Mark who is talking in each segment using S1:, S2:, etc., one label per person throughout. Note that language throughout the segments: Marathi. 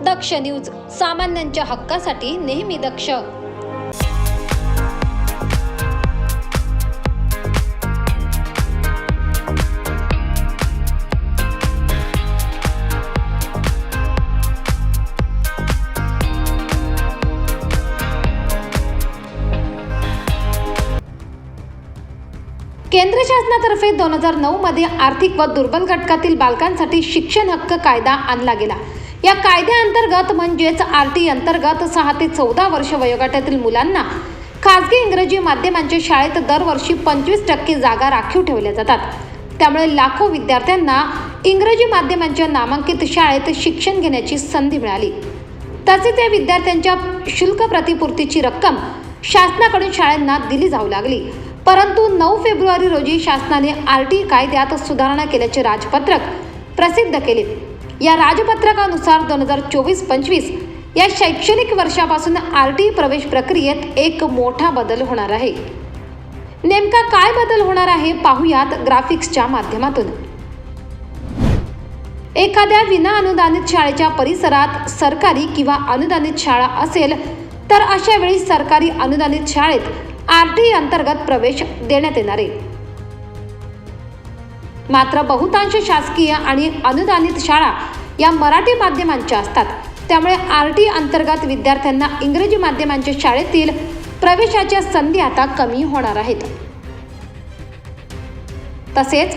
S1: दक्ष न्यूज, सामान्यांच्या हक्कासाठी नेहमी दक्ष. केंद्र शासनातर्फे 2009 मध्ये आर्थिक व दुर्बल घटकातील बालकांसाठी शिक्षण हक्क कायदा आणला गेला. या कायद्याअंतर्गत म्हणजेच आरटी अंतर्गत 6 ते 14 वर्ष वयोगटातील मुलांना खासगी इंग्रजी माध्यमांच्या शाळेत दरवर्षी 25% जागा राखीव ठेवल्या जातात. त्यामुळे लाखो विद्यार्थ्यांना इंग्रजी माध्यमांच्या नामांकित शाळेत शिक्षण घेण्याची संधी मिळाली. तसेच या विद्यार्थ्यांच्या शुल्क प्रतिपूर्तीची रक्कम शासनाकडून शाळांना दिली जाऊ लागली. परंतु 9 फेब्रुवारी रोजी शासनाने आरटी कायद्यात सुधारणा केल्याचे राजपत्रक प्रसिद्ध केले. या राजपत्रकानुसार 2024-25 या शैक्षणिक वर्षापासून आरटी प्रवेश प्रक्रियेत एक मोठा बदल होणार आहे. नेमका काय बदल होणार आहे पाहूयात ग्राफिक्सच्या माध्यमातून. एखाद्या विना अनुदानित शाळेच्या परिसरात सरकारी किंवा अनुदानित शाळा असेल तर अशा वेळी सरकारी अनुदानित शाळेत आरटी अंतर्गत प्रवेश देण्यात येणार आहे. मात्र बहुतांश शासकीय आणि अनुदानित शाळा या मराठी माध्यमांच्या असतात. त्यामुळे आरटी अंतर्गत विद्यार्थ्यांना इंग्रजी माध्यमांच्या शाळेतील प्रवेशाच्या संधी आता कमी होणार आहेत. तसेच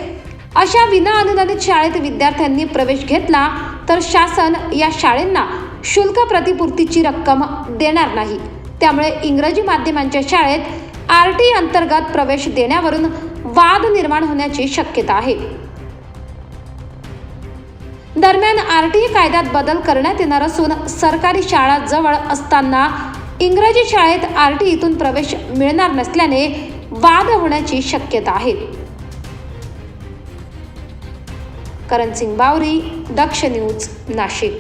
S1: अशा विना अनुदानित शाळेत विद्यार्थ्यांनी प्रवेश घेतला तर शासन या शाळांना शुल्क प्रतिपूर्तीची रक्कम देणार नाही. त्यामुळे इंग्रजी माध्यमांच्या शाळेत आरटी अंतर्गत प्रवेश देण्यावरून वाद निर्माण होण्याची शक्यता आहे. दरम्यान आरटी कायद्यात बदल करण्यात येणार असून सरकारी शाळा जवळ असताना इंग्रजी शाळेत आरटीतून प्रवेश मिळणार नसल्याने वाद होण्याची शक्यता आहे. करण सिंग बावरी, दक्ष न्यूज, नाशिक.